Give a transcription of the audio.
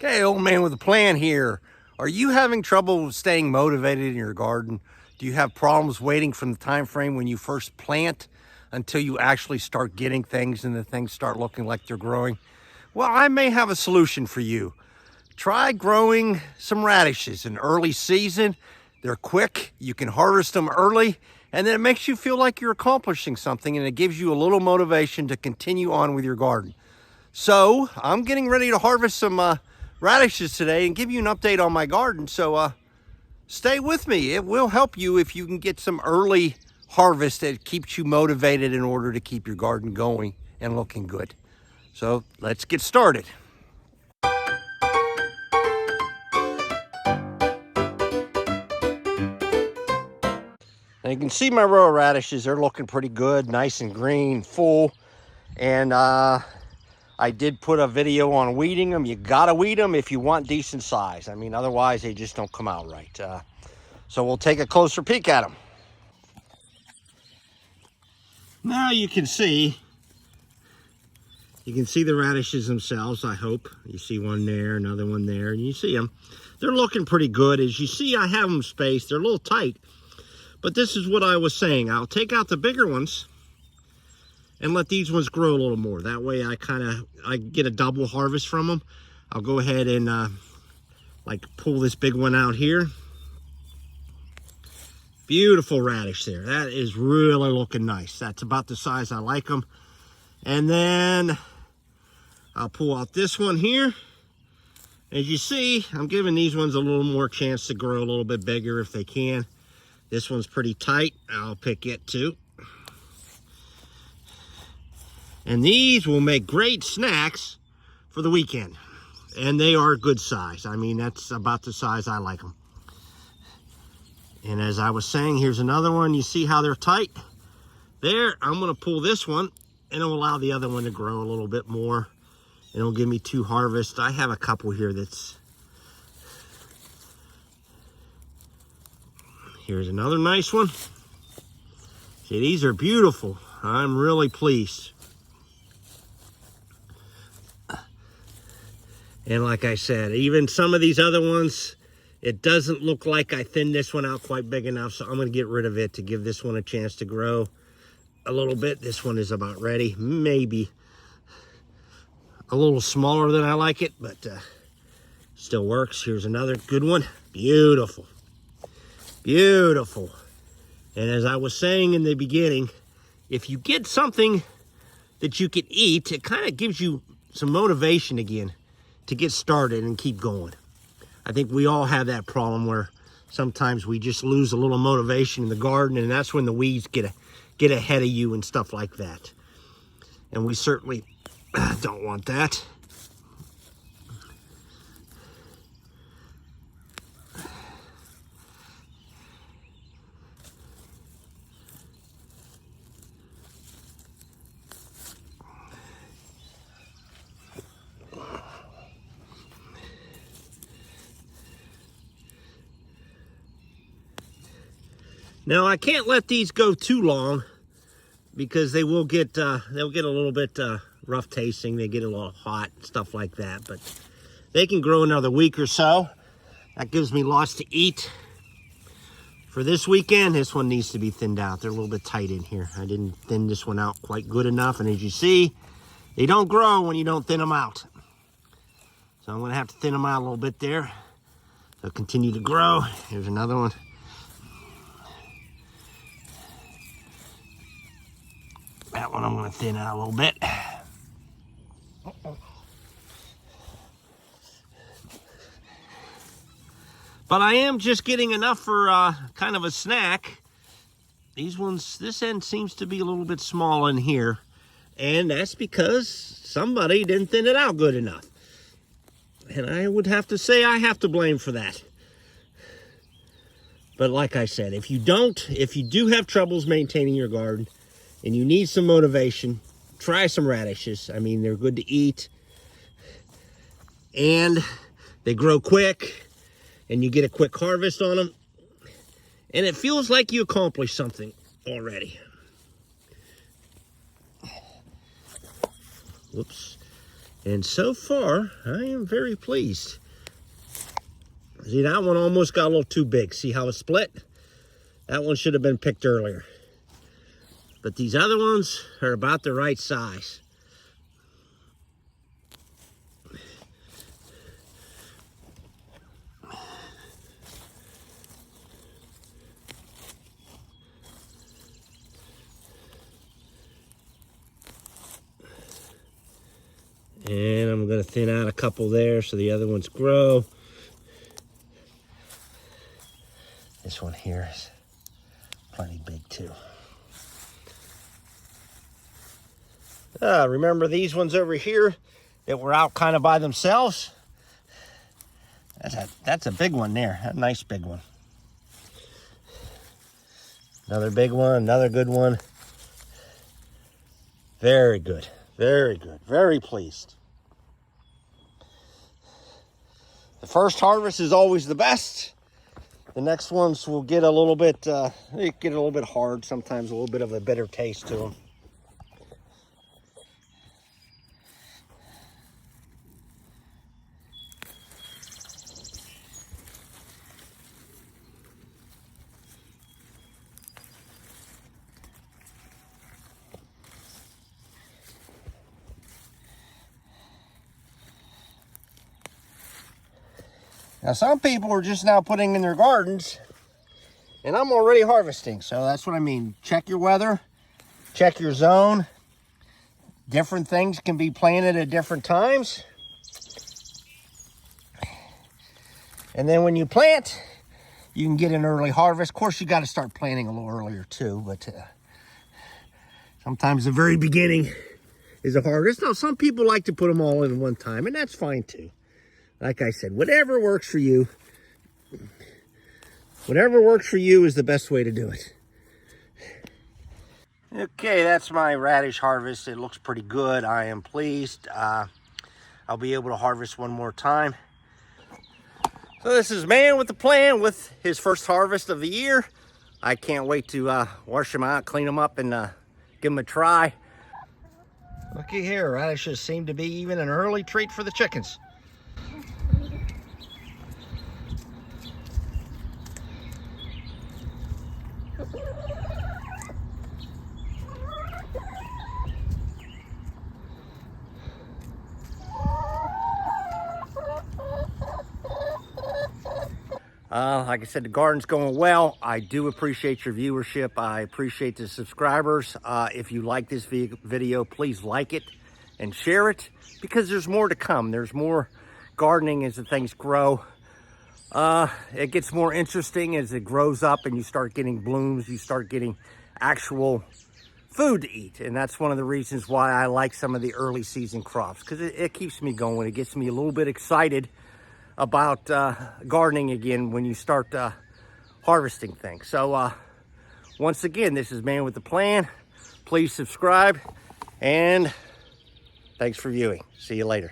Okay, old man with a plan here. Are you having trouble staying motivated in your garden? Do you have problems waiting from the time frame when you first plant until you actually start getting things and the things start looking like they're growing? Well, I may have a solution for you. Try growing some radishes in early season. They're quick, you can harvest them early, and then it makes you feel like you're accomplishing something and it gives you a little motivation to continue on with your garden. So I'm getting ready to harvest some radishes today and give you an update on my garden. So stay with me. It will help you if you can get some early harvest that keeps you motivated in order to keep your garden going and looking good. So let's get started. Now you can see my row of radishes. They're looking pretty good, nice and green, full. And I did put a video on weeding them. You gotta weed them if you want decent size. I mean, otherwise they just don't come out right. So we'll take a closer peek at them. Now you can see the radishes themselves, I hope. You see one there, another one there, and you see them. They're looking pretty good. As you see, I have them spaced. They're a little tight, but this is what I was saying. I'll take out the bigger ones and let these ones grow a little more. That way I get a double harvest from them. I'll go ahead and like pull this big one out here. Beautiful radish there. That is really looking nice. That's about the size I like them. And then I'll pull out this one here. As you see, I'm giving these ones a little more chance to grow a little bit bigger if they can. This one's pretty tight. I'll pick it too. And these will make great snacks for the weekend. And they are a good size. I mean, that's about the size I like them. And as I was saying, here's another one. You see how they're tight? There, I'm going to pull this one and it'll allow the other one to grow a little bit more. And it'll give me 2 harvests. I have a couple here that's... Here's another nice one. See, these are beautiful. I'm really pleased. And like I said, even some of these other ones, it doesn't look like I thinned this one out quite big enough, so I'm going to get rid of it to give this one a chance to grow a little bit. This one is about ready. Maybe a little smaller than I like it, but still works. Here's another good one. Beautiful. Beautiful. And as I was saying in the beginning, if you get something that you can eat, it kind of gives you some motivation again to get started and keep going. I think we all have that problem where sometimes we just lose a little motivation in the garden, and that's when the weeds get ahead of you and stuff like that. And we certainly don't want that. Now I can't let these go too long because they will get they'll get a little bit rough tasting. They get a little hot, stuff like that. But they can grow another week or so. That gives me lots to eat for this weekend. This one needs to be thinned out. They're a little bit tight in here. I didn't thin this one out quite good enough. And as you see, they don't grow when you don't thin them out. So I'm going to have to thin them out a little bit there. They'll continue to grow. Here's another one. That one I'm going to thin out a little bit. But I am just getting enough for kind of a snack. These ones, this end seems to be a little bit small in here. And that's because somebody didn't thin it out good enough. And I would have to say I have to blame for that. But like I said, if you do have troubles maintaining your garden, and you need some motivation, try some radishes. I mean, they're good to eat. And they grow quick. And you get a quick harvest on them. And it feels like you accomplished something already. Whoops. And so far, I am very pleased. See, that one almost got a little too big. See how it split? That one should have been picked earlier. But these other ones are about the right size. And I'm going to thin out a couple there so the other ones grow. This one here is plenty big too. Remember these ones over here that were out kind of by themselves? That's a big one there, a nice big one. Another big one, another good one. Very good, very good, very pleased. The first harvest is always the best. The next ones will get a little bit, they get a little bit hard, sometimes a little bit of a bitter taste to them. Now, some people are just now putting in their gardens, and I'm already harvesting. So that's what I mean. Check your weather, check your zone. Different things can be planted at different times. And then when you plant, you can get an early harvest. Of course, you got to start planting a little earlier too, but sometimes the very beginning is a harvest. Now, some people like to put them all in one time, and that's fine too. Like I said, whatever works for you, is the best way to do it. Okay, that's my radish harvest. It looks pretty good. I am pleased. I'll be able to harvest one more time. So this is Man with the Plan with his first harvest of the year. I can't wait to wash them out, clean them up, and give them a try. Looky here, radishes seem to be even an early treat for the chickens. Like I said, the garden's going well. I do appreciate your viewership. I appreciate the subscribers. If you like this video, please like it and share it, because there's more to come. There's more gardening as the things grow. It gets more interesting as it grows up and you start getting blooms. You start getting actual food to eat. And that's one of the reasons why I like some of the early season crops, because it keeps me going. It gets me a little bit excited about gardening again when you start harvesting things. So once again, this is Man with the Plan. Please subscribe, and thanks for viewing. See you later.